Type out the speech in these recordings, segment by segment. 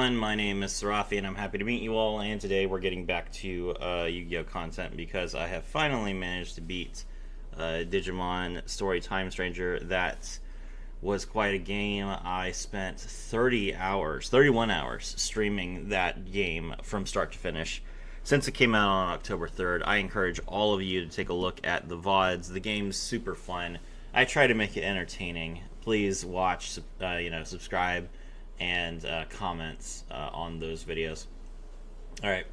everyone, my name is Sarafi and I'm happy to meet you all, and today we're getting back to Yu-Gi-Oh! Content because I have finally managed to beat Digimon Story Time Stranger. That was quite a game. I spent 31 hours streaming that game from start to finish since it came out on October 3rd. I encourage all of you to take a look at the VODs. The game's super fun. I try to make it entertaining. Please watch, subscribe, and comments on those videos. Alright.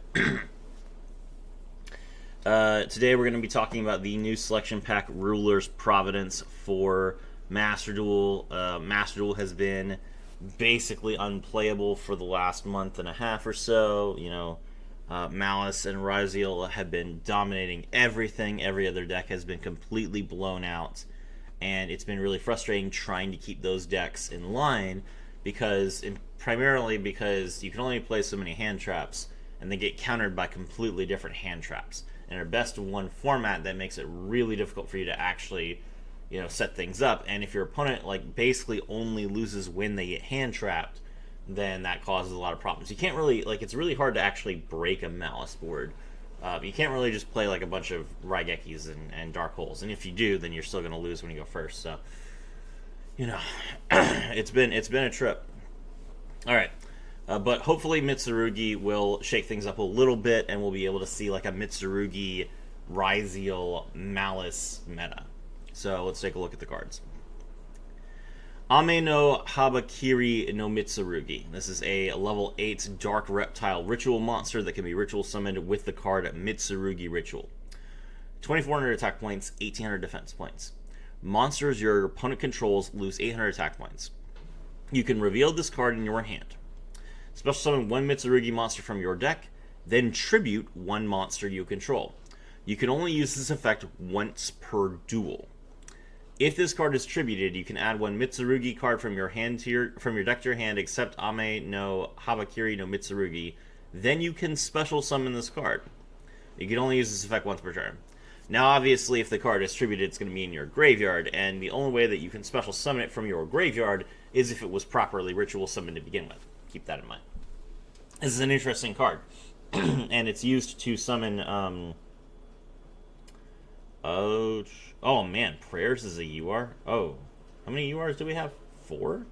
Today we're going to be talking about the new selection pack Rulers Providence for Master Duel. Master Duel has been basically unplayable for the last month and a half or so. Malice and Raziel have been dominating everything. Every other deck has been completely blown out, and it's been really frustrating trying to keep those decks in line primarily because you can only play so many hand traps, and they get countered by completely different hand traps. And our best of one format that makes it really difficult for you to actually, set things up. And if your opponent basically only loses when they get hand trapped, then that causes a lot of problems. You can't really it's really hard to actually break a Malice board. You can't really just play a bunch of Raigekis and Dark Holes, and if you do, then you're still going to lose when you go first. So, it's been a trip. All right, but hopefully Mitsurugi will shake things up a little bit, and we'll be able to see a Mitsurugi Raziel Malice meta. So let's take a look at the cards. Ame no Habakiri no Mitsurugi. This is a level 8 Dark Reptile Ritual monster that can be ritual summoned with the card Mitsurugi Ritual. 2,400 attack points, 1,800 defense points. Monsters your opponent controls lose 800 attack points. You can reveal this card in your hand. Special summon one Mitsurugi monster from your deck, then tribute one monster you control. You can only use this effect once per duel. If this card is tributed, you can add one Mitsurugi card from your deck to your hand, except Ame no Habakiri no Mitsurugi. Then you can special summon this card. You can only use this effect once per turn. Now, obviously, if the card is tributed, it's going to be in your graveyard, and the only way that you can special summon it from your graveyard is if it was properly ritual summoned to begin with. Keep that in mind. This is an interesting card, and it's used to summon. Oh man, Prayers is a UR. Oh, how many URs do we have? 4?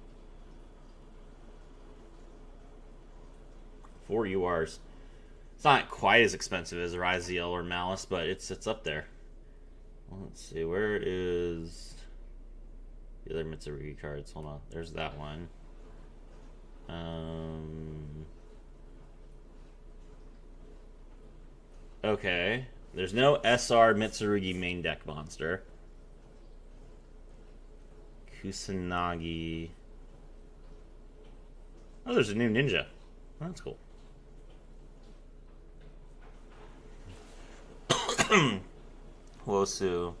4 URs. It's not quite as expensive as Raziel or Malice, but it's up there. Well, let's see, where is the other Mitsurugi cards? Hold on, there's that one. Okay, there's no SR Mitsurugi main deck monster. Kusanagi. Oh, there's a new ninja. Oh, that's cool. Wosu.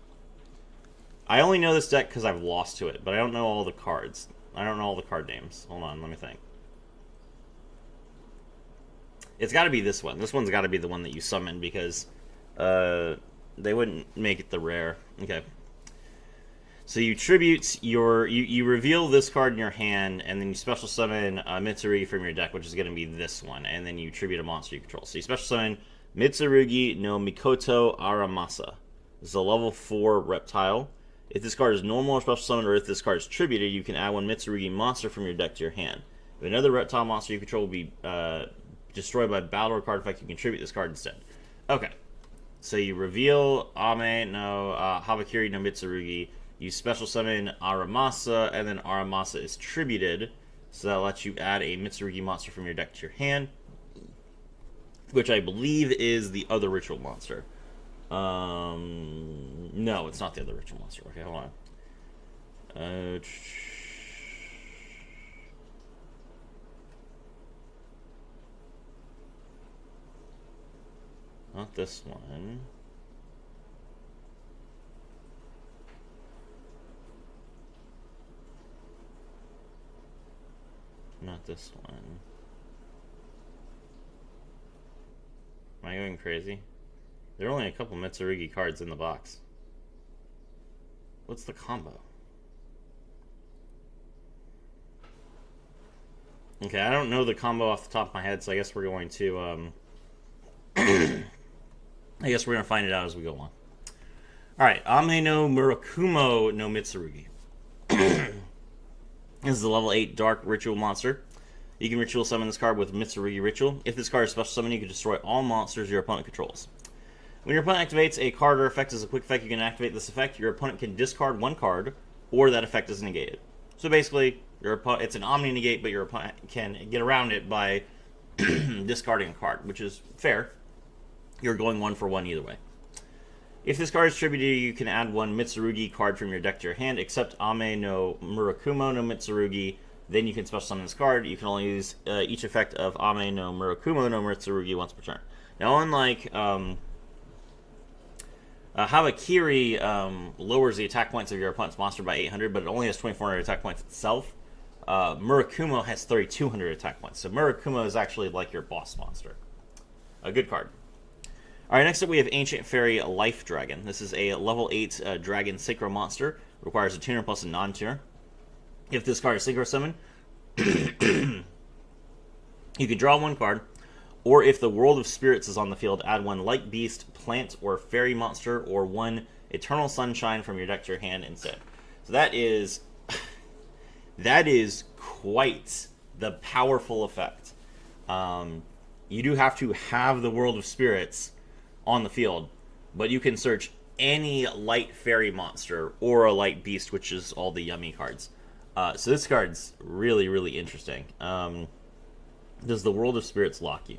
I only know this deck because I've lost to it, but I don't know all the cards. I don't know all the card names. Hold on, let me think. It's got to be this one. This one's got to be the one that you summon because they wouldn't make it the rare. Okay. So you tribute you reveal this card in your hand, and then you special summon Mitsurugi from your deck, which is going to be this one, and then you tribute a monster you control. So you special summon Mitsurugi no Mikoto Aramasa. This is a level 4 reptile. If this card is normal or special summoned, or if this card is tributed, you can add one Mitsurugi monster from your deck to your hand. If another reptile monster you control will be destroyed by battle or card effect, you can tribute this card instead. Okay. So you reveal Ame no Habakiri no Mitsurugi. You special summon Aramasa, and then Aramasa is tributed. So that lets you add a Mitsurugi monster from your deck to your hand, which I believe is the other ritual monster. No, it's not the other ritual monster. Okay, hold on. Not this one. Not this one. Am I going crazy? There are only a couple Mitsurugi cards in the box. What's the combo? Okay, I don't know the combo off the top of my head, so I guess we're going to I guess we're gonna find it out as we go along. All right, Ame no Murakumo no Mitsurugi. This is a level 8 Dark Ritual monster. You can ritual summon this card with Mitsurugi Ritual. If this card is special summon, you can destroy all monsters your opponent controls. When your opponent activates a card or effect as a quick effect, you can activate this effect. Your opponent can discard one card, or that effect is negated. So basically, it's an Omni negate, but your opponent can get around it by discarding a card, which is fair. You're going 1 for 1 either way. If this card is tributed, you can add one Mitsurugi card from your deck to your hand, except Ame no Murakumo no Mitsurugi. Then you can special summon this card. You can only use each effect of Ame no Murakumo no Mitsurugi once per turn. Now, unlike Hawakiri lowers the attack points of your opponent's monster by 800, but it only has 2,400 attack points itself. Murakumo has 3,200 attack points. So Murakumo is actually like your boss monster. A good card. Alright, next up we have Ancient Fairy Life Dragon. This is a level 8 dragon synchro monster. Requires a tuner plus a non-tuner. If this card is synchro summon, you can draw one card. Or if the World of Spirits is on the field, add one Light Beast, Plant, or Fairy monster, or one Eternal Sunshine from your deck to your hand instead. So that is quite the powerful effect. You do have to have the World of Spirits on the field, but you can search any light fairy monster or a light beast, which is all the yummy cards. So this card's really, really interesting. Does the World of Spirits lock you?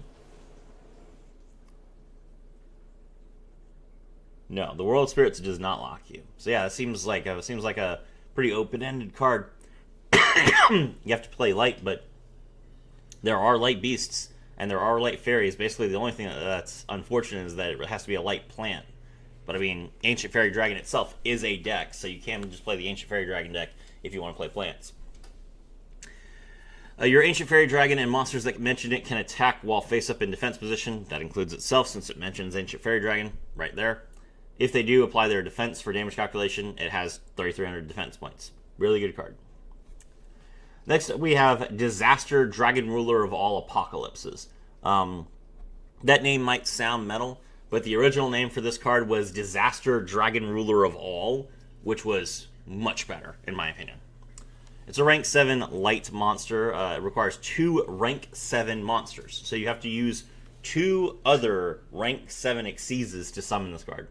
No, the World of Spirits does not lock you. So yeah, it seems like a pretty open-ended card. You have to play light, but there are light beasts and there are light fairies. Basically, the only thing that's unfortunate is that it has to be a light plant. But I mean, Ancient Fairy Dragon itself is a deck, so you can just play the Ancient Fairy Dragon deck if you want to play plants. Your Ancient Fairy Dragon and monsters that mention it can attack while face up in defense position. That includes itself, since it mentions Ancient Fairy Dragon right there. If they do apply their defense for damage calculation, it has 3,300 defense points. Really good card. Next, we have Disaster Dragon Ruler of All Apocalypses. That name might sound metal, but the original name for this card was Disaster Dragon Ruler of All, which was much better, in my opinion. It's a rank 7 light monster. It requires 2 rank 7 monsters. So you have to use 2 other rank 7 Xyzes to summon this card.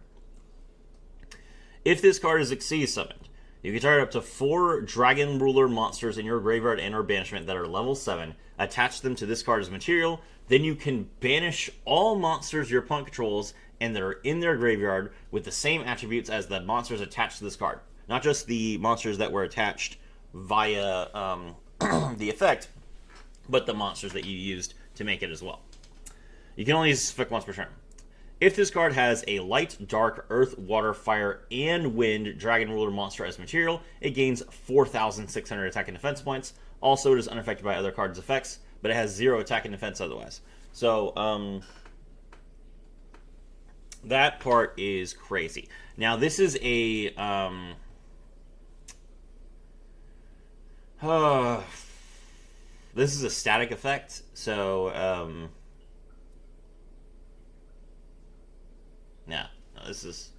If this card is Xyz summoned, you can target up to 4 Dragon Ruler monsters in your graveyard and or banishment that are level 7, attach them to this card as material, then you can banish all monsters your opponent controls and that are in their graveyard with the same attributes as the monsters attached to this card. Not just the monsters that were attached via the effect, but the monsters that you used to make it as well. You can only use this effect once per turn. If this card has a light, dark, earth, water, fire, and wind Dragon Ruler monster as material, it gains 4,600 attack and defense points. Also, it is unaffected by other cards' effects, but it has 0 attack and defense otherwise. So, that part is crazy. Now, this is a... this is a static effect, so... No, this is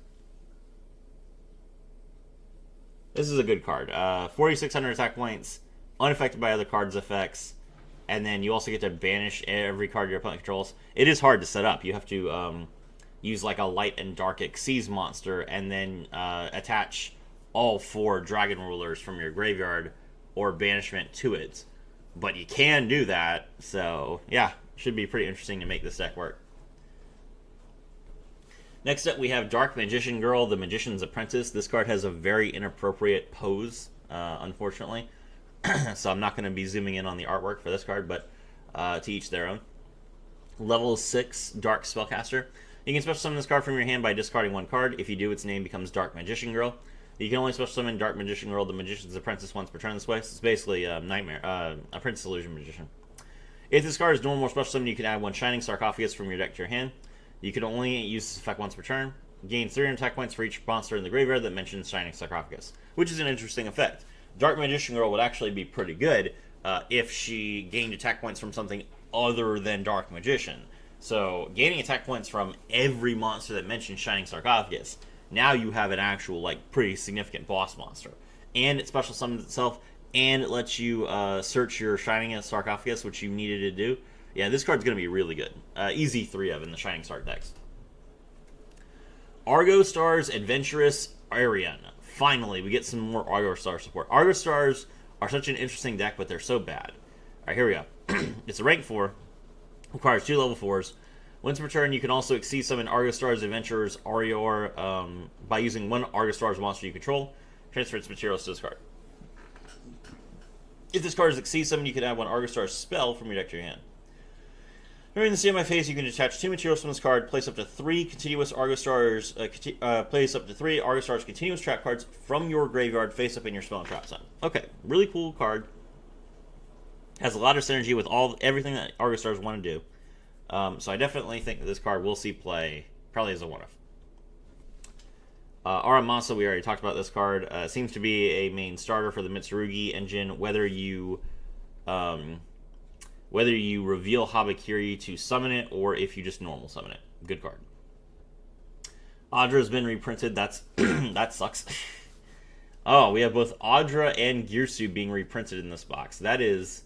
a good card. 4,600 attack points, unaffected by other cards' effects, and then you also get to banish every card your opponent controls. It is hard to set up. You have to use like a light and dark Xyz monster, and then attach all 4 Dragon Rulers from your graveyard or banishment to it. But you can do that, so yeah, should be pretty interesting to make this deck work. Next up, we have Dark Magician Girl, the Magician's Apprentice. This card has a very inappropriate pose, unfortunately. So I'm not going to be zooming in on the artwork for this card, but to each their own. Level 6 Dark Spellcaster. You can special summon this card from your hand by discarding 1 card. If you do, its name becomes Dark Magician Girl. You can only special summon Dark Magician Girl, the Magician's Apprentice, once per turn this way. So it's basically a Apprentice Illusion Magician. If this card is normal or special summon, you can add 1 Shining Sarcophagus from your deck to your hand. You can only use this effect once per turn. Gain 300 attack points for each monster in the graveyard that mentions Shining Sarcophagus, which is an interesting effect. Dark Magician Girl would actually be pretty good, if she gained attack points from something other than Dark Magician. So gaining attack points from every monster that mentions Shining Sarcophagus, now you have an actual, like, pretty significant boss monster. And it special summons itself, and it lets you search your Shining Sarcophagus, which you needed to do. Yeah, this card's going to be really good. Easy 3 of in the Shining Sarc decks. Argo Stars Adventurous Arian. Finally, we get some more Argo Star support. Argo Stars are such an interesting deck, but they're so bad. Alright, here we go. It's a rank 4. Requires 2 level 4s. Once per turn, you can also exceed summon Argo Stars Adventurers Arior by using one Argo Stars monster you control. Transfer its materials to this card. If this card is exceed summon, you can add one Argo Stars spell from your deck to your hand. During the CMI phase, you can detach 2 materials from this card, place up to 3 continuous Argo Stars, place up to 3 Argo Stars continuous trap cards from your graveyard face up in your spell and trap zone. Okay, really cool card. Has a lot of synergy with everything that Argo Stars want to do. So I definitely think that this card will see play, probably as a one-off. Aramasa, we already talked about this card. Seems to be a main starter for the Mitsurugi engine, whether you reveal Habakiri to summon it, or if you just normal summon it. Good card. Audra's been reprinted. That's that sucks. Oh, we have both Audra and Girsu being reprinted in this box. That is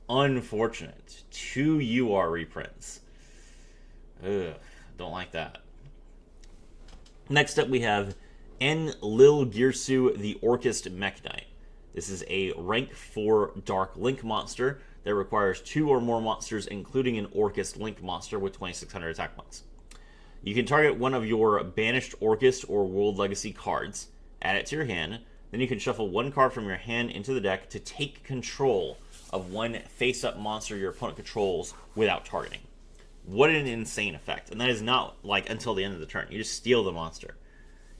unfortunate. 2 UR reprints. Ugh, don't like that. Next up, we have Enlil Girsu, the Orchist Mech Knight. This is a rank 4 Dark Link monster that requires 2 or more monsters, including an Orchist Link monster with 2,600 attack points. You can target one of your banished Orchist or World Legacy cards, add it to your hand, then you can shuffle 1 card from your hand into the deck to take control of 1 face-up monster your opponent controls without targeting. What an insane effect. And that is not, like, until the end of the turn. You just steal the monster.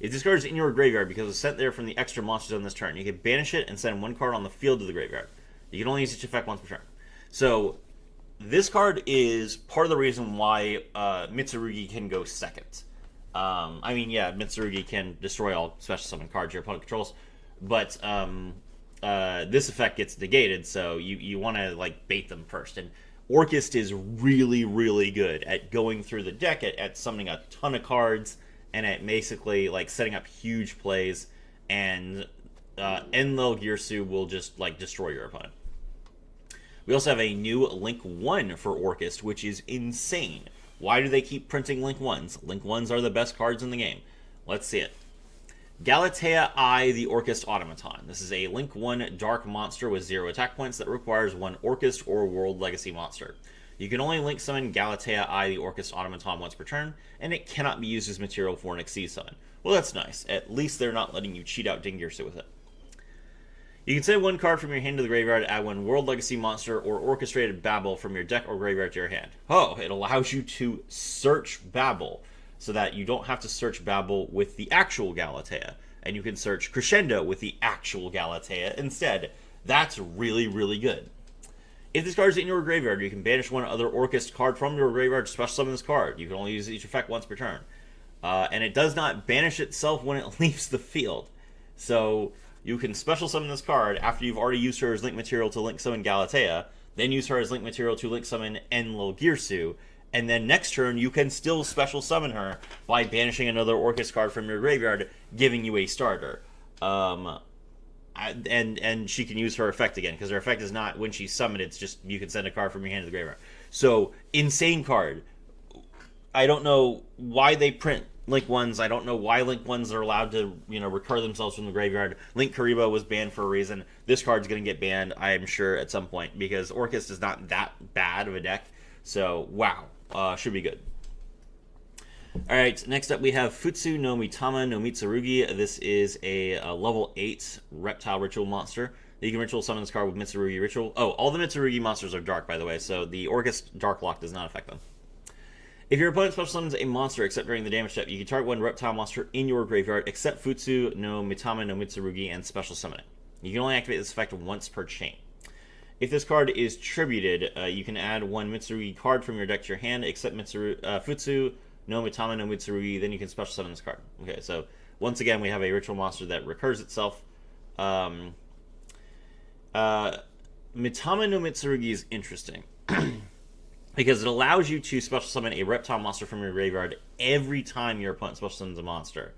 If this card is in your graveyard because it's sent there from the extra monsters on this turn, you can banish it and send 1 card on the field to the graveyard. You can only use each effect once per turn. So, this card is part of the reason why Mitsurugi can go second. I mean, yeah, Mitsurugi can destroy all special summon cards your opponent controls, but this effect gets negated, so you want to, like, bait them first. And Orchist is really, really good at going through the deck, at summoning a ton of cards, and at basically, like, setting up huge plays, and Enlil Girsu will just, like, destroy your opponent. We also have a new Link 1 for Orchist, which is insane. Why do they keep printing Link 1s? Link 1s are the best cards in the game. Let's see it. Galatea I, the Orchist Automaton. This is a Link 1 Dark monster with 0 attack points that requires 1 Orchist or World Legacy monster. You can only Link summon Galatea I, the Orchist Automaton once per turn, and it cannot be used as material for an Exceed summon. Well, that's nice. At least they're not letting you cheat out Dingirsu with it. You can send 1 card from your hand to the graveyard, add 1 World Legacy monster or Orchestrated Babel from your deck or graveyard to your hand. Oh, it allows you to search Babel, so that you don't have to search Babel with the actual Galatea, and you can search Crescendo with the actual Galatea instead. That's really, really good. If this card is in your graveyard, you can banish 1 other Orchist card from your graveyard to special summon this card. You can only use each effect once per turn. And it does not banish itself when it leaves the field. So you can special summon this card after you've already used her as link material to link summon Galatea, then use her as link material to link summon Enlil Girsu, and then next turn you can still special summon her by banishing another Orchist card from your graveyard, giving you a starter. And she can use her effect again, because her effect is not when she's summoned, it's just you can send a card from your hand to the graveyard. So, insane card. I don't know why they print Link 1s. I don't know why Link 1s are allowed to, recur themselves from the graveyard. Link Kariba was banned for a reason. This card's going to get banned, I am sure, at some point, because Orchist is not that bad of a deck. So, wow. Should be good. Alright, next up we have Futsu no Mitama no Mitsurugi. This is a level 8 reptile ritual monster. You can ritual summon this card with Mitsurugi Ritual. Oh, all the Mitsurugi monsters are dark, by the way, so the Orchist Dark Lock does not affect them. If your opponent special summons a monster except during the damage step, you can target 1 reptile monster in your graveyard except Futsu no Mitama no Mitsurugi and special summon it. You can only activate this effect once per chain. If this card is tributed, you can add 1 Mitsurugi card from your deck to your hand, except Futsu no Mitama no Mitsurugi, then you can special summon this card. Okay, so once again, we have a ritual monster that recurs itself. Mitama no Mitsurugi is interesting because it allows you to special summon a reptile monster from your graveyard every time your opponent special summons a monster.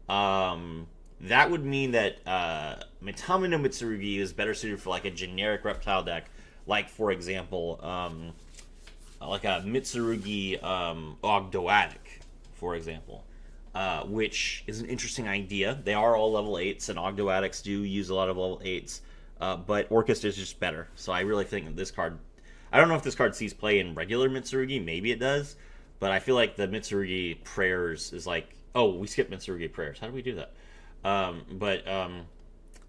That would mean that Mitama no Mitsurugi is better suited for like a generic reptile deck, like for example, like a Mitsurugi Ogdoadic, for example, which is an interesting idea. They are all level 8s, and Ogdoadics do use a lot of level 8s, but Orcust is just better. So I really think that this card, I don't know if this card sees play in regular Mitsurugi, maybe it does, but I feel like the Mitsurugi Prayers is like, oh, we skipped Mitsurugi Prayers. How do we do that?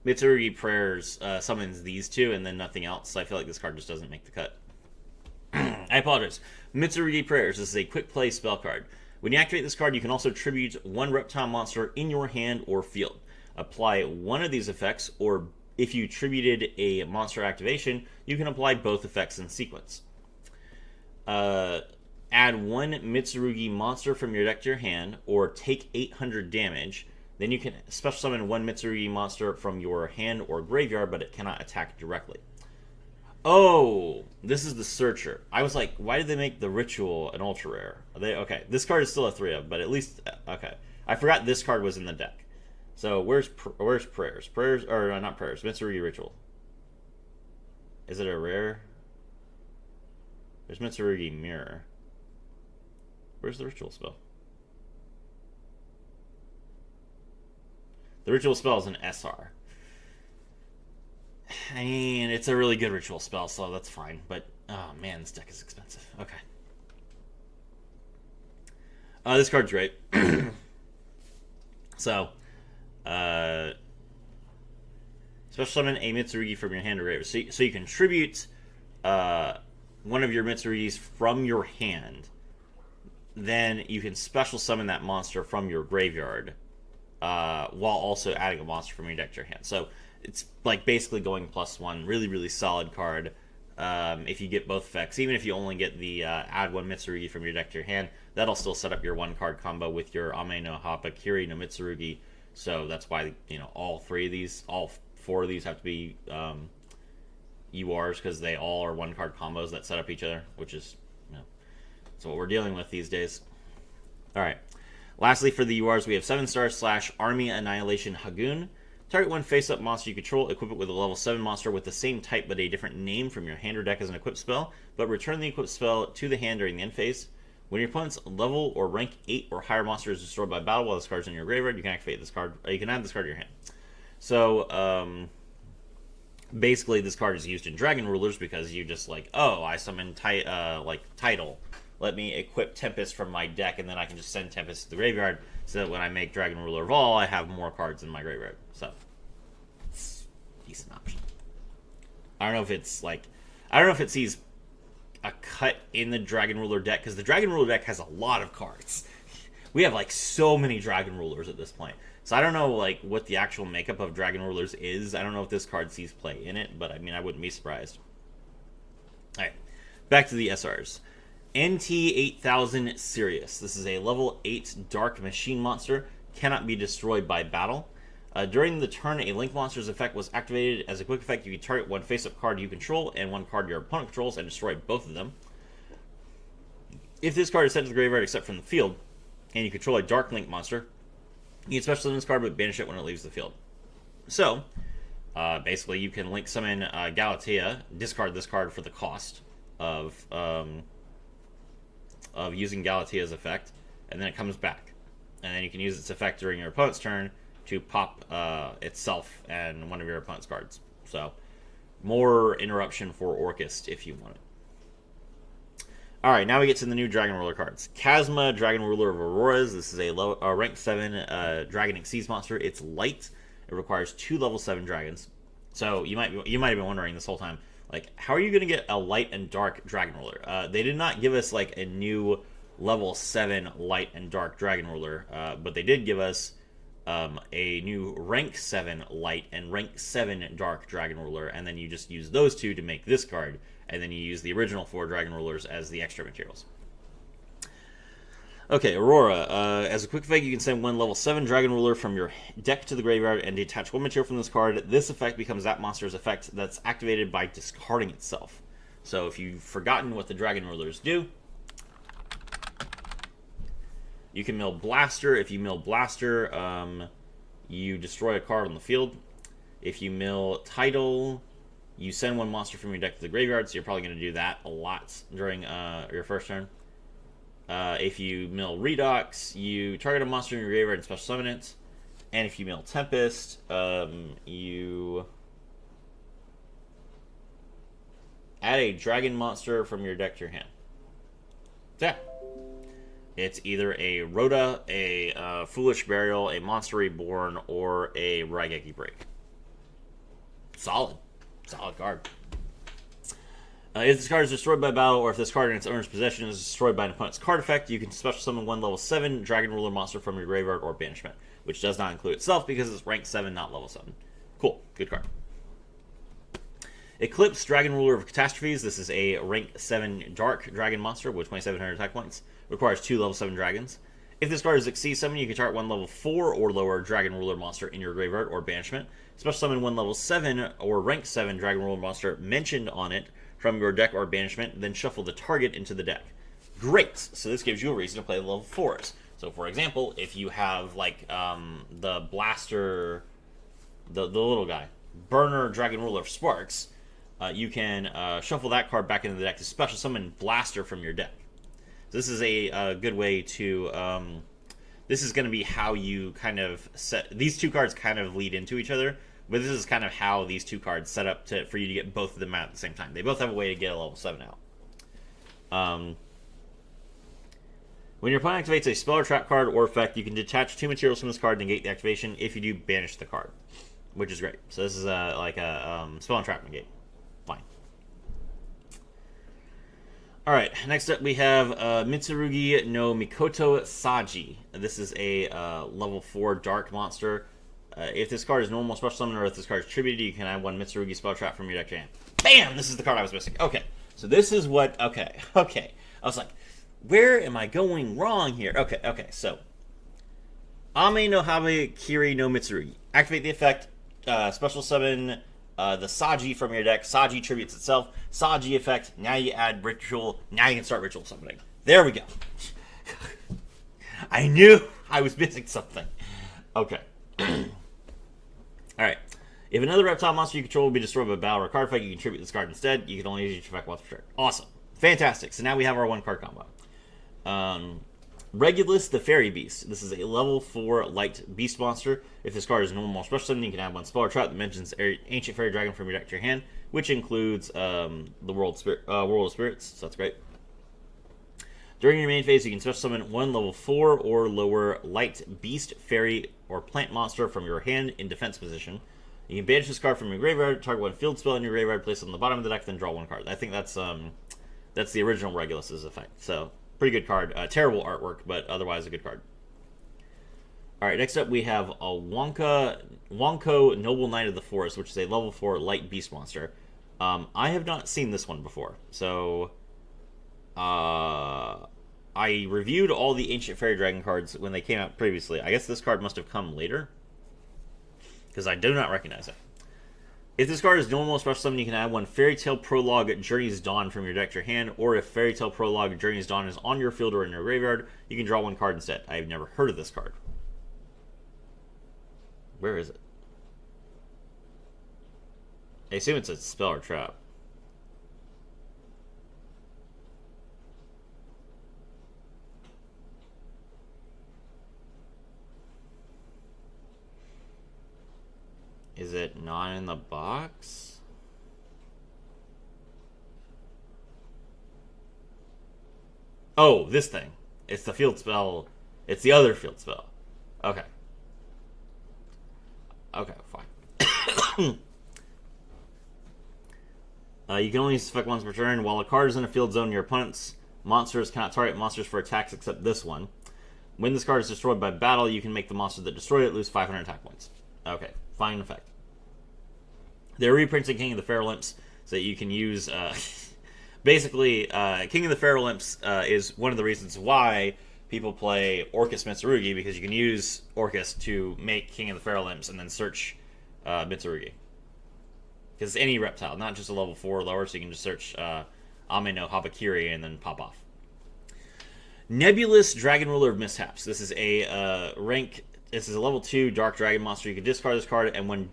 Mitsurugi Prayers summons these two and then nothing else, so I feel like this card just doesn't make the cut. I apologize. Mitsurugi Prayers. This is a quick play spell card. When you activate this card, you can also tribute one reptile monster in your hand or field. Apply one of these effects, or if you tributed a monster activation, you can apply both effects in sequence. Add one Mitsurugi monster from your deck to your hand, or take 800 damage. Then you can special summon one Mitsurugi monster from your hand or graveyard, but it cannot attack directly. Oh, this is the Searcher. I was like, why did they make the Ritual an ultra rare? Okay, this card is still a 3-of, but at least okay. I forgot this card was in the deck. So where's Prayers? Prayers, or not Prayers? Mitsurugi Ritual. Is it a rare? There's Mitsurugi Mirror. Where's the Ritual spell? The Ritual spell is an SR. I mean, it's a really good ritual spell, so that's fine. But, oh man, this deck is expensive. Okay. This card's great. So, special summon a Mitsurugi from your hand or graveyard. So you can tribute one of your Mitsurugis from your hand. Then you can special summon that monster from your graveyard, while also adding a monster from your deck to your hand. So it's like basically going +1. Really, really solid card. If you get both effects, even if you only get the add one Mitsurugi from your deck to your hand, that'll still set up your 1-card combo with your Ame no Hapakiri no Mitsurugi. So that's why, you know, all 4 of these have to be URs, because they all are 1-card combos that set up each other, which is, you know, that's what we're dealing with these days. All right. Lastly, for the URs, we have 7-star / Army Annihilation Hagoon. Target one face-up monster you control, equip it with a level 7 monster with the same type but a different name from your hand or deck as an equipped spell, but return the equipped spell to the hand during the end phase. When your opponent's level or rank 8 or higher monster is destroyed by battle while this card is in your graveyard, you can activate this card. You can add this card to your hand. So, basically, this card is used in Dragon Rulers because you just like, oh, I summon Tidal. Let me equip Tempest from my deck, and then I can just send Tempest to the graveyard, so that when I make Dragon Ruler of All, I have more cards in my graveyard. So, it's a decent option. I don't know if it's like, I don't know if it sees a cut in the Dragon Ruler deck, because the Dragon Ruler deck has a lot of cards. We have like so many Dragon Rulers at this point. So I don't know like what the actual makeup of Dragon Rulers is. I don't know if this card sees play in it, but I mean, I wouldn't be surprised. Alright, back to the SRs. NT8000 Sirius. This is a level 8 Dark Machine monster. Cannot be destroyed by battle. During the turn a Link monster's effect was activated. As a quick effect, you can target one face-up card you control and one card your opponent controls and destroy both of them. If this card is sent to the graveyard except from the field, and you control a Dark Link monster, you can special summon this card but banish it when it leaves the field. So, basically you can Link summon Galatea, discard this card for the cost of using Galatea's effect, and then it comes back. And then you can use its effect during your opponent's turn to pop itself and one of your opponent's cards. So, more interruption for Orcust if you want it. Alright, now we get to the new Dragon Ruler cards. Chasma, Dragon Ruler of Auroras. This is a rank 7 Dragon Exceeds monster. It's light. It requires 2 level 7 dragons. So, you might have been wondering this whole time, like, how are you going to get a light and dark Dragon Ruler? They did not give us, like, a new level 7 light and dark Dragon Ruler, but they did give us a new rank 7 light and rank 7 dark Dragon Ruler, and then you just use those two to make this card, and then you use the original 4 Dragon Rulers as the extra materials. Okay, Aurora. As a quick effect, you can send one level 7 Dragon Ruler from your deck to the graveyard and detach one material from this card. This effect becomes that monster's effect that's activated by discarding itself. So if you've forgotten what the Dragon Rulers do, you can mill Blaster. If you mill Blaster, you destroy a card on the field. If you mill Tidal, you send one monster from your deck to the graveyard, so you're probably going to do that a lot during your first turn. If you mill Redox, you target a monster in your graveyard and special summon it. And if you mill Tempest, you add a dragon monster from your deck to your hand. Yeah. It's either a Rhoda, a Foolish Burial, a Monster Reborn, or a Raigeki Break. Solid. Solid card. If this card is destroyed by battle, or if this card in its owner's possession is destroyed by an opponent's card effect, you can special summon one level 7 Dragon Ruler monster from your graveyard or banishment, which does not include itself because it's rank 7, not level 7. Cool. Good card. Eclipse, Dragon Ruler of Catastrophes. This is a rank 7 Dark Dragon monster with 2,700 attack points. Requires 2 level 7 dragons. If this card is Xyz summon, you can target one level 4 or lower Dragon Ruler monster in your graveyard or banishment. Special summon one level 7 or rank 7 Dragon Ruler monster mentioned on it from your deck or banishment, then shuffle the target into the deck. Great! So this gives you a reason to play level 4s. So for example, if you have like the Blaster, the little guy, Burner Dragon Ruler of Sparks, you can shuffle that card back into the deck to special summon Blaster from your deck. So this is a good way to... this is going to be how you kind of set... These two cards kind of lead into each other, but this is kind of how these two cards set up for you to get both of them out at the same time. They both have a way to get a level 7 out. When your opponent activates a spell or trap card or effect, you can detach 2 materials from this card to negate the activation. If you do, banish the card, which is great. So this is like a spell and trap negate. Fine. Alright, next up we have Mitsurugi no Mikoto Saji. This is a level 4 dark monster. If this card is normal special summon, or if this card is tributed, you can add one Mitsurugi spell trap from your deck to hand. Bam! This is the card I was missing. Okay, so this is what... Okay. I was like, where am I going wrong here? Okay, so... Ame no Habe Kiri no Mitsurugi. Activate the effect, special summon the Saji from your deck. Saji tributes itself. Saji effect, now you add ritual. Now you can start ritual summoning. There we go. I knew I was missing something. Okay. Alright. If another reptile monster you control will be destroyed by battle or card effect, you can tribute this card instead. You can only use each effect once per turn. Awesome. Fantastic. So now we have our 1 card combo. Regulus the Fairy Beast. This is a level 4 light beast monster. If this card is normal special summon, you can add one spell or trap that mentions Ancient Fairy Dragon from your deck to your hand, which includes the World of Spirits. So that's great. During your main phase, you can special summon one level 4 or lower light beast, fairy, or plant monster from your hand in defense position. You can banish this card from your graveyard, target one field spell in your graveyard, place it on the bottom of the deck, then draw 1 card. I think that's the original Regulus's effect. So pretty good card. Terrible artwork, but otherwise a good card. Alright, next up we have a Wonko Noble Knight of the Forest, which is a level 4 light beast monster. I have not seen this one before, so... I reviewed all the Ancient Fairy Dragon cards when they came out previously. I guess this card must have come later, because I do not recognize it. If this card is normal special summon, you can add one Fairy Tale Prologue Journey's Dawn from your deck to your hand, or if Fairy Tale Prologue Journey's Dawn is on your field or in your graveyard, you can draw 1 card instead. I have never heard of this card. Where is it? I assume it's a spell or trap. Is it not in the box? Oh, this thing. It's the field spell. It's the other field spell. Okay. Okay, fine. You can only use this effect once per turn. While a card is in a field zone, your opponent's monsters cannot target monsters for attacks except this one. When this card is destroyed by battle, you can make the monster that destroyed it lose 500 attack points. Okay, fine effect. They're reprinting King of the Feral Imps so that you can use... basically, King of the Feral Imps is one of the reasons why people play Orcus Mitsurugi because you can use Orcus to make King of the Feral Imps and then search Mitsurugi. Because it's any reptile, not just a level 4 or lower, so you can just search Ame no Habakiri and then pop off. Nebulous Dragon Ruler of Mishaps. This is a This is a level 2 Dark Dragon monster. You can discard this card, and when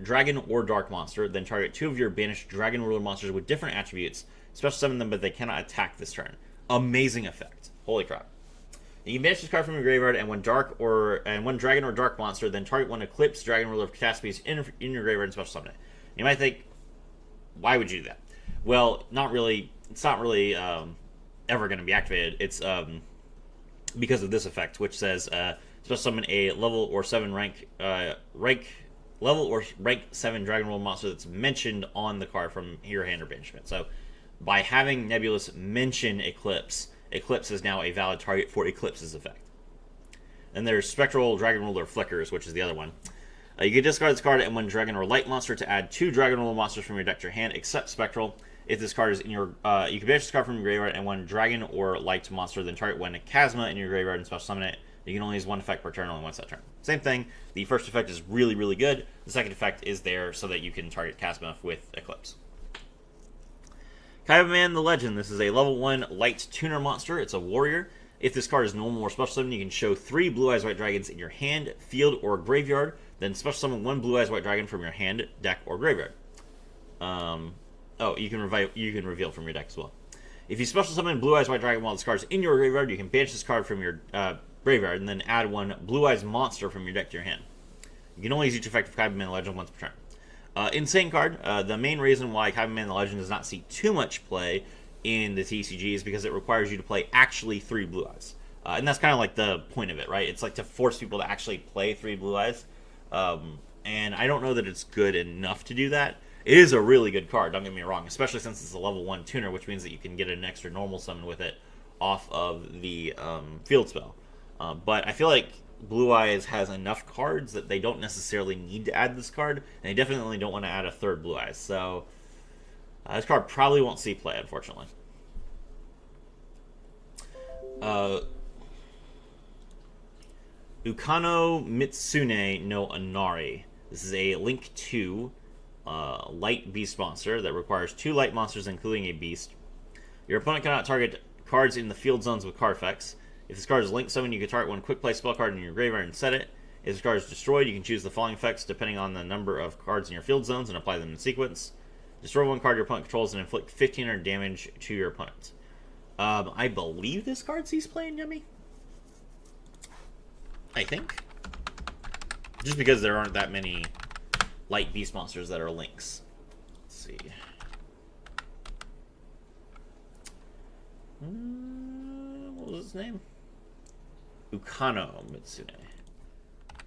Dragon or Dark monster, then target 2 of your banished Dragon Ruler monsters with different attributes. Special summon them, but they cannot attack this turn. Amazing effect. Holy crap. You can banish this card from your graveyard, and when Dragon or Dark monster, then target one Eclipse Dragon Ruler of Caspies in your graveyard and special summon it. You might think, why would you do that? Well, not really. It's not really ever going to be activated. It's because of this effect, which says special summon a level or 7 rank 7 Dragon Ruler monster that's mentioned on the card from your hand or banishment. So, by having Nebulous mention Eclipse is now a valid target for Eclipse's effect. Then there's Spectral Dragon Ruler Flickers, which is the other one. You can discard this card and when Dragon or Light monster to add 2 Dragon Ruler monsters from your deck to your hand, except Spectral. If this card is in your, you can banish this card from your graveyard, and when Dragon or Light monster, then target one Chasma in your graveyard and special summon it. You can only use 1 effect per turn, only once that turn. Same thing. The first effect is really, really good. The second effect is there so that you can target Chasma with Eclipse. Kaiba the Legend. This is a level 1 light tuner monster. It's a warrior. If this card is normal or special summon, you can show 3 Blue Eyes White Dragons in your hand, field, or graveyard. Then special summon 1 Blue Eyes White Dragon from your hand, deck, or graveyard. You can reveal from your deck as well. If you special summon Blue Eyes White Dragon while this card is in your graveyard, you can banish this card from your graveyard and then add 1 Blue Eyes monster from your deck to your hand. You can only use each effect of Kaiba the Legend once per turn. Insane card. The main reason why Kaiba the Legend does not see too much play in the TCG is because it requires you to play actually 3 Blue Eyes. And that's kind of like the point of it, right? It's like to force people to actually play 3 Blue Eyes. And I don't know that it's good enough to do that. It is a really good card, don't get me wrong, especially since it's a level 1 tuner, which means that you can get an extra normal summon with it off of the field spell. But I feel like Blue Eyes has enough cards that they don't necessarily need to add this card, and they definitely don't want to add a 3rd Blue Eyes. So this card probably won't see play, unfortunately. Ukano Mitsune no Inari. This is a Link 2 light beast monster that requires 2 light monsters, including a beast. Your opponent cannot target cards in the field zones with card effects. If this card is Link Summon, you can target 1 quick play spell card in your graveyard and set it. If this card is destroyed, you can choose the following effects depending on the number of cards in your field zones and apply them in sequence. Destroy 1 card your opponent controls and inflict 1,500 damage to your opponent. I believe this card sees play in Yummy. I think. Just because there aren't that many light beast monsters that are links. Let's see. What was his name? Ukano Mitsune.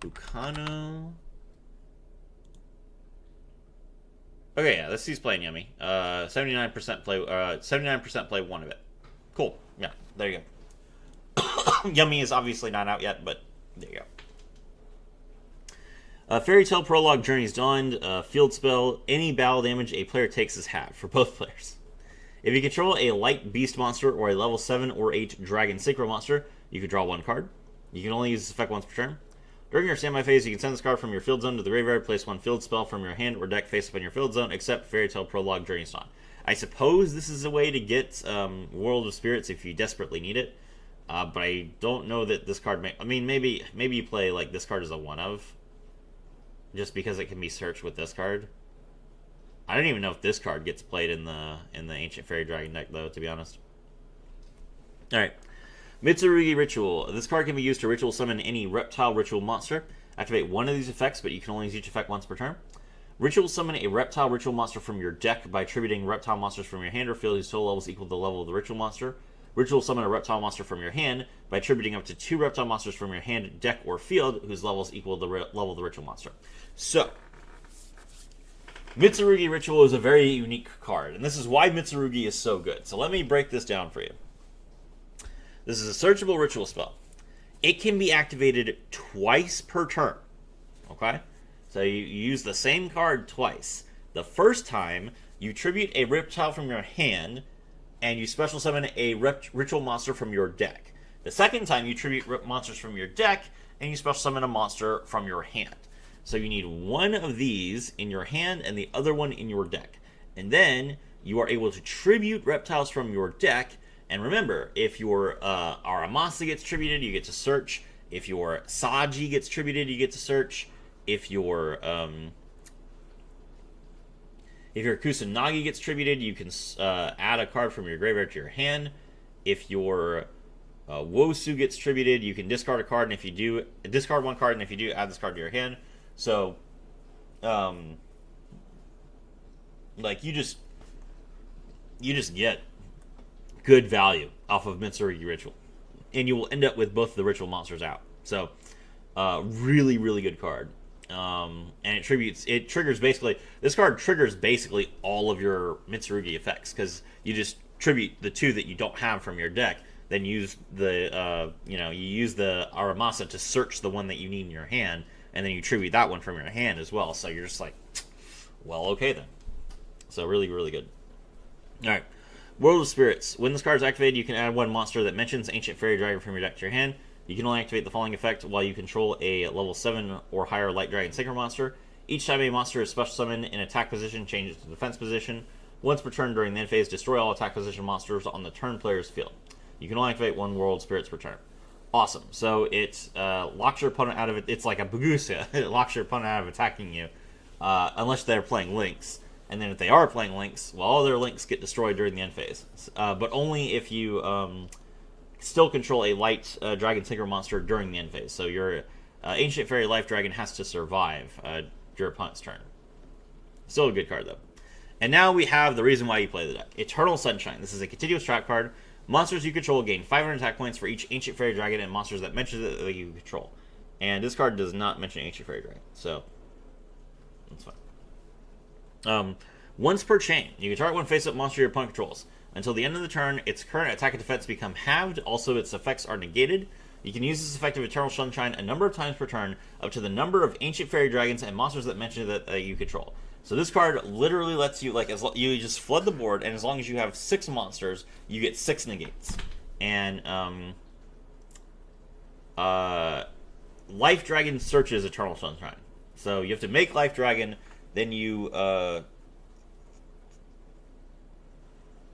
Ukano. Okay, yeah, this sees play in Yummy. 79% play. 79% play 1 of it. Cool. Yeah, there you go. Yummy is obviously not out yet, but there you go. Fairy Tale Prologue Journey's Dawned. Field spell. Any battle damage a player takes is halved for both players. If you control a light beast monster or a level 7 or 8 dragon synchro monster, you can draw 1 card. You can only use this effect once per turn. During your standby phase, you can send this card from your field zone to the graveyard, place 1 field spell from your hand or deck face up in your field zone, except Fairy Tale Prologue Journey's Dawn. I suppose this is a way to get World of Spirits if you desperately need it, but I don't know that this card may... I mean, maybe you play like this card as a 1-of, just because it can be searched with this card. I don't even know if this card gets played in the Ancient Fairy Dragon deck, though, to be honest. Alright. Mitsurugi Ritual. This card can be used to ritual summon any reptile ritual monster. Activate 1 of these effects, but you can only use each effect once per turn. Ritual summon a reptile ritual monster from your deck by attributing reptile monsters from your hand or field whose total level is equal to the level of the ritual monster. Ritual summon a reptile monster from your hand by attributing up to 2 reptile monsters from your hand, deck, or field whose level is equal to the level of the ritual monster. So, Mitsurugi Ritual is a very unique card, and this is why Mitsurugi is so good. So let me break this down for you. This is a searchable ritual spell. It can be activated twice per turn. Okay? So you use the same card twice. The first time, you tribute a reptile from your hand, and you special summon a ritual monster from your deck. The second time, you tribute monsters from your deck, and you special summon a monster from your hand. So you need one of these in your hand and the other one in your deck. And then you are able to tribute reptiles from your deck. And remember, if your Aramasa gets tributed, you get to search. If your Saji gets tributed, you get to search. If your Kusanagi gets tributed, you can add a card from your graveyard to your hand. If your Wosu gets tributed, you can discard a card, and if you do, discard one card, and if you do, add this card to your hand. So, like, you just get good value off of Mitsurugi Ritual, and you will end up with both of the ritual monsters out. So, really, really good card. And it triggers basically, this card triggers basically all of your Mitsurugi effects, because you just tribute the two that you don't have from your deck, then use the, you use the Aramasa to search the one that you need in your hand, and then you tribute that one from your hand as well. So you're just like, well, okay then. So really, really good. All right. World of Spirits. When this card is activated, you can add one monster that mentions Ancient Fairy Dragon from your deck to your hand. You can only activate the following effect while you control a level 7 or higher Light Dragon Synchro monster. Each time a monster is special summoned in attack position, changes to defense position. Once per turn during the end phase, destroy all attack position monsters on the turn player's field. You can only activate one World Spirits per turn. Awesome. So it locks your opponent out of it. It's like a Bagusa. It locks your opponent out of attacking you, unless they're playing Lynx. And then if they are playing Lynx, well, all their Lynx get destroyed during the end phase. But only if you still control a Light Dragon Synchro monster during the end phase. So your Ancient Fairy Life Dragon has to survive your opponent's turn. Still a good card, though. And now we have the reason why you play the deck. Eternal Sunshine. This is a continuous trap card. Monsters you control gain 500 attack points for each Ancient Fairy Dragon and monsters that mention it that you control. And this card does not mention Ancient Fairy Dragon, so that's fine. Once per chain, you can target one face-up monster your opponent controls. Until the end of the turn, its current attack and defense become halved. Also, its effects are negated. You can use this effect of Eternal Sunshine a number of times per turn, up to the number of Ancient Fairy Dragons and monsters that mention that you control. So this card literally lets you, like, you just flood the board, and as long as you have 6 monsters, you get 6 negates. And Life Dragon searches Eternal Sunshine. So you have to make Life Dragon, then you have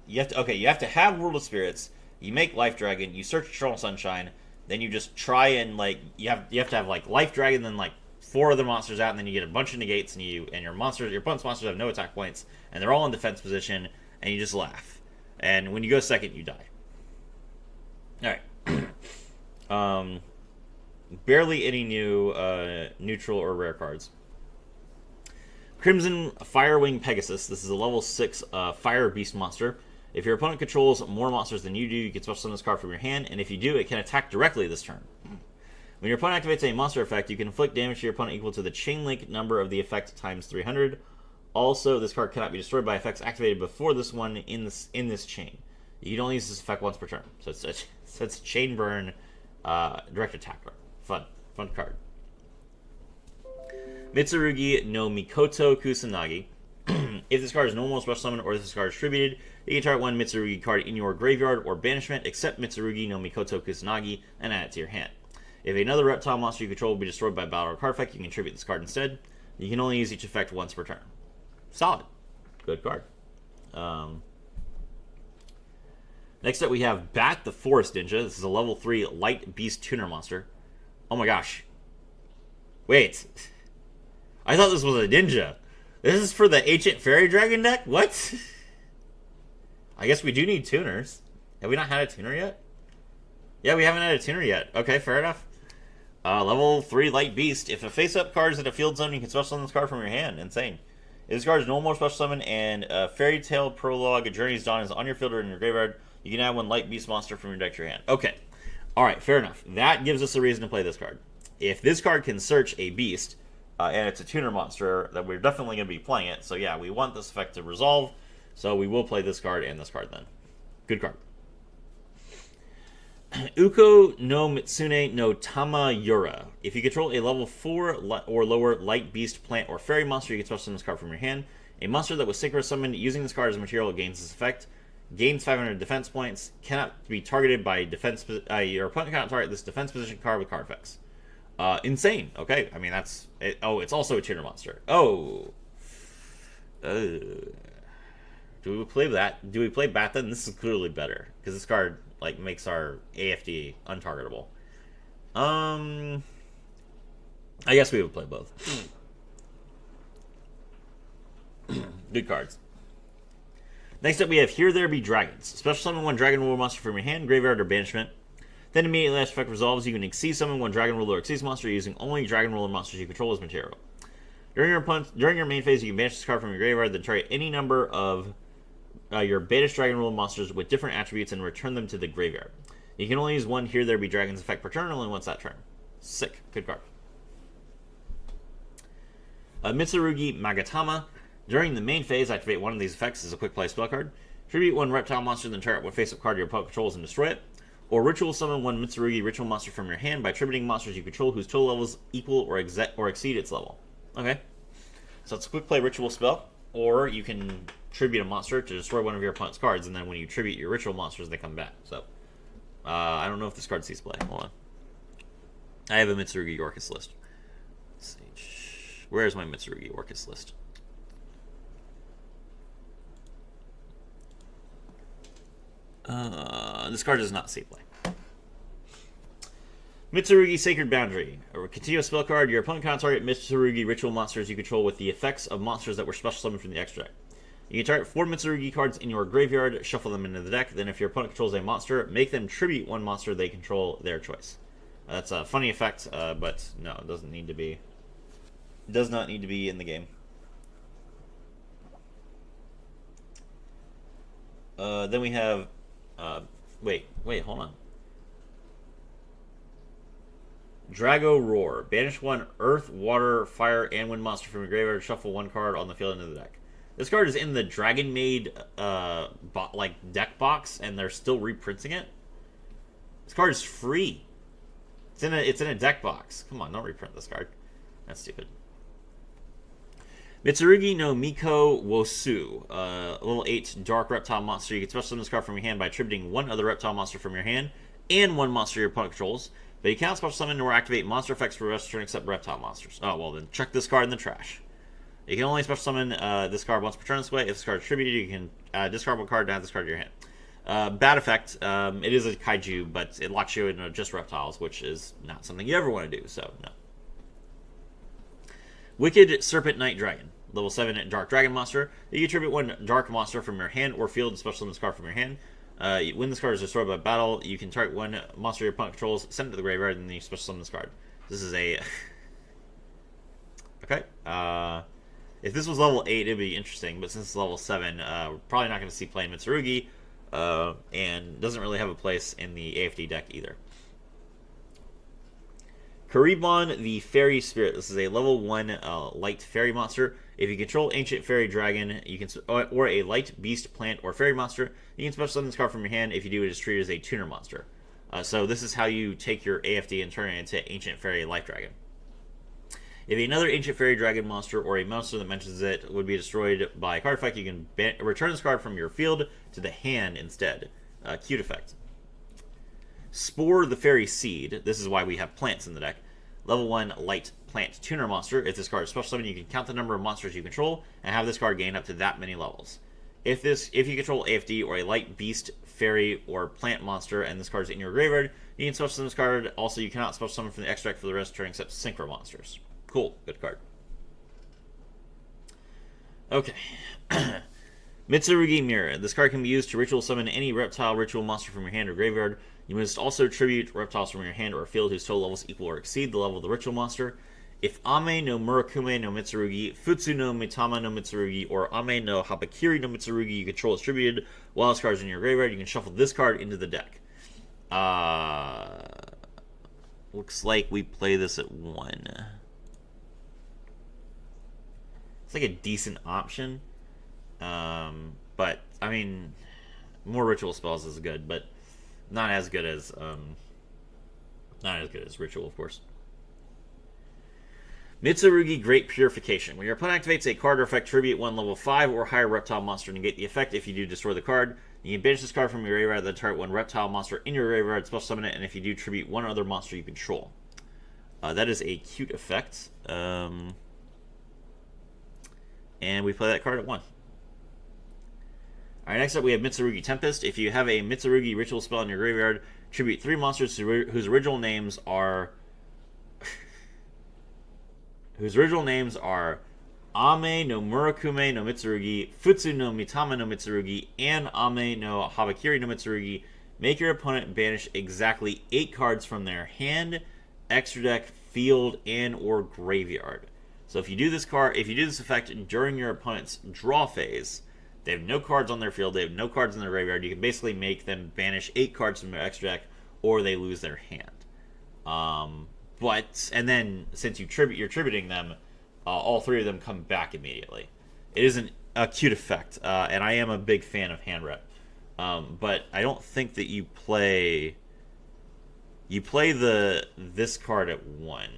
to have World of Spirits. You make Life Dragon, you search Eternal Sunshine, then you just try and, like, you have to have, like, Life Dragon, then, like, 4 other monsters out, and then you get a bunch of negates, and your opponent's monsters have no attack points, and they're all in defense position, and you just laugh. And when you go second, you die. Alright. Barely any new neutral or rare cards. Crimson Firewing Pegasus. This is a level 6 Fire Beast monster. If your opponent controls more monsters than you do, you can special summon this card from your hand, and if you do, it can attack directly this turn. When your opponent activates a monster effect, you can inflict damage to your opponent equal to the chain link number of the effect times 300. Also, this card cannot be destroyed by effects activated before this one in this chain. You can only use this effect once per turn. So it's a chain burn direct attack card. Fun card. Mitsurugi no Mikoto Kusanagi. If this card is normal, special summon, or if this card is distributed, you can target one Mitsurugi card in your graveyard or banishment, except Mitsurugi no Mikoto Kusanagi, and add it to your hand. If another reptile monster you control will be destroyed by battle or card effect, you can tribute this card instead. You can only use each effect once per turn. Solid. Good card. Next up we have Bat the Forest Ninja. This is a level 3 Light Beast Tuner monster. Oh my gosh. Wait. I thought this was a ninja. This is for the Ancient Fairy Dragon deck? What? I guess we do need tuners. Have we not had a tuner yet? Yeah, we haven't had a tuner yet. Okay, fair enough. Level 3 Light Beast. If a face-up card is in a field zone, you can special summon this card from your hand. Insane. If this card is normal special summon and Fairy Tale Prologue, A Journey's Dawn is on your field or in your graveyard, you can add one Light Beast monster from your deck to your hand. Okay. Alright, fair enough. That gives us a reason to play this card. If this card can search a beast, and it's a tuner monster, then we're definitely going to be playing it. So yeah, we want this effect to resolve, so we will play this card and this card then. Good card. Uko no Mitsune no Tamayura. If you control a level 4 or lower Light Beast, Plant, or Fairy monster, you can special summon this card from your hand. A monster that was synchro summoned using this card as material gains this effect. gains 500 defense points, cannot be targeted by defense. Your opponent cannot target this defense position card with card effects. Insane. Okay, I mean that's it. Oh, it's also a tuner monster. Oh, do we play that? Do we play Bat then? This is clearly better because this card like makes our AFD untargetable. I guess we would play both. Good cards. Next up, we have Here There Be Dragons. Special summon one Dragon Ruler monster from your hand, graveyard, or banishment. Then immediately after effect resolves, you can Exceed summon one Dragon Ruler or Exceed monster using only Dragon Ruler monsters you control as material. During your main phase, you can banish this card from your graveyard, then target any number of your banished Dragon Ruler monsters with different attributes and return them to the graveyard. You can only use one Here There Be Dragons effect per turn, only once that turn. Sick. Good card. Mitsurugi Magatama. During the main phase, activate one of these effects as a quick play spell card. Tribute one reptile monster, then target one face-up card your opponent controls and destroy it. Or ritual summon one Mitsurugi ritual monster from your hand by tributing monsters you control whose total levels equal or exceed its level. Okay. So it's a quick play ritual spell. Or you can tribute a monster to destroy one of your opponent's cards, and then when you tribute your ritual monsters, they come back. So, I don't know if this card sees play. Hold on. I have a Mitsurugi Orcus list. Let's see. Where's my Mitsurugi Orcus list? This card does not see play. Mitsurugi Sacred Boundary. A continuous spell card. Your opponent cannot target Mitsurugi ritual monsters you control with the effects of monsters that were special summoned from the extra deck. You can target 4 Mitsurugi cards in your graveyard, shuffle them into the deck, then if your opponent controls a monster, make them tribute one monster they control their choice. That's a funny effect, but no, it doesn't need to be. It does not need to be in the game. Then we have... wait, hold on. Drago Roar. Banish one Earth, Water, Fire, and Wind monster from your graveyard. Shuffle one card on the field into the deck. This card is in the Dragon Maid deck box, and they're still reprinting it. This card is free. It's in a deck box. Come on, don't reprint this card. That's stupid. Mitsurugi no Miko Wosu, level 8 Dark Reptile monster. You can special summon this card from your hand by tributing one other reptile monster from your hand and one monster your opponent controls. But you cannot special summon or activate monster effects for the rest of the turn except reptile monsters. Oh, well then check this card in the trash. You can only special summon this card once per turn this way. If this card is tributed, you can discard one card to add this card to your hand. Bad effect. It is a kaiju, but it locks you into just reptiles, which is not something you ever want to do, so no. Wicked Serpent Knight Dragon. Level 7 Dark Dragon monster. You can tribute one dark monster from your hand or field to special summon this card from your hand. When this card is destroyed by battle, you can target one monster your opponent controls, send it to the graveyard, and then you special summon this card. This is a... okay. If this was level 8, it'd be interesting, but since it's level 7, we're probably not going to see play in Mitsurugi, and doesn't really have a place in the AFD deck either. Karibon the Fairy Spirit. This is a level 1 light fairy monster. If you control Ancient Fairy Dragon, you can or a light beast, plant, or fairy monster, you can special summon this card from your hand. If you do, it is treated as a tuner monster. So this is how you take your AFD and turn it into Ancient Fairy Life Dragon. If another Ancient Fairy Dragon monster or a monster that mentions it would be destroyed by a card effect, you can return this card from your field to the hand instead. Cute effect. Spore the Fairy Seed. This is why we have plants in the deck. Level 1 light plant tuner monster. If this card is special summoned, you can count the number of monsters you control and have this card gain up to that many levels. If you control AFD or a light beast, fairy, or plant monster and this card is in your graveyard, you can special summon this card. Also, you cannot special summon from the extract for the rest of the turn except synchro monsters. Cool. Good card. Okay. Mitsurugi Mirror. This card can be used to ritual summon any reptile ritual monster from your hand or graveyard. You must also tribute reptiles from your hand or field whose total levels equal or exceed the level of the ritual monster. If Ame no Murakume no Mitsurugi, Futsu no Mitama no Mitsurugi, or Ame no Habakiri no Mitsurugi you control is tributed while this card is in your graveyard, you can shuffle this card into the deck. Looks like we play this at 1. It's like a decent option. But, I mean, more ritual spells is good, but not as good as ritual, of course. Mitsurugi Great Purification. When your opponent activates a card or effect, tribute one level 5 or higher reptile monster, negate the effect. If you do, destroy the card. You can banish this card from your graveyard, then target one reptile monster in your graveyard, special summon it, and if you do, tribute one other monster you control. That is a cute effect. And we play that card at 1. Alright, next up we have Mitsurugi Tempest. If you have a Mitsurugi ritual spell in your graveyard, tribute 3 monsters whose original names are Ame no Murakume no Mitsurugi, Futsu no Mitama no Mitsurugi, and Ame no Habakiri no Mitsurugi. Make your opponent banish exactly 8 cards from their hand, extra deck, field, and or graveyard. So if you do this effect during your opponent's draw phase, they have no cards on their field, they have no cards in their graveyard, you can basically make them banish 8 cards from their extra deck, or they lose their hand. And then since you're tributing them, all 3 of them come back immediately. It is a cute effect, and I am a big fan of hand rep. But I don't think that you play this card at 1.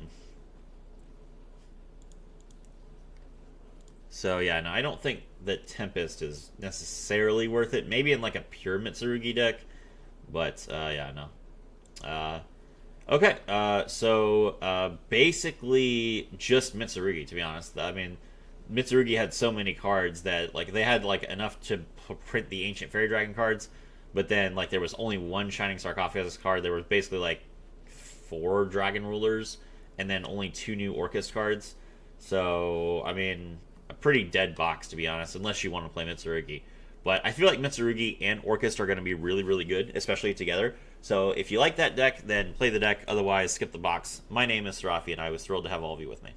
So yeah, no, I don't think that Tempest is necessarily worth it. Maybe in like a pure Mitsurugi deck, but yeah, no. Okay, so basically just Mitsurugi, to be honest. I mean, Mitsurugi had so many cards that like they had like enough to print the Ancient Fairy Dragon cards, but then like there was only 1 Shining Sarcophagus card. There was basically like 4 Dragon Rulers, and then only 2 new Orcust cards. So I mean, a pretty dead box, to be honest, unless you want to play Mitsurugi. But I feel like Mitsurugi and Orcust are going to be really, really good, especially together. So if you like that deck, then play the deck. Otherwise, skip the box. My name is Sarafi, and I was thrilled to have all of you with me.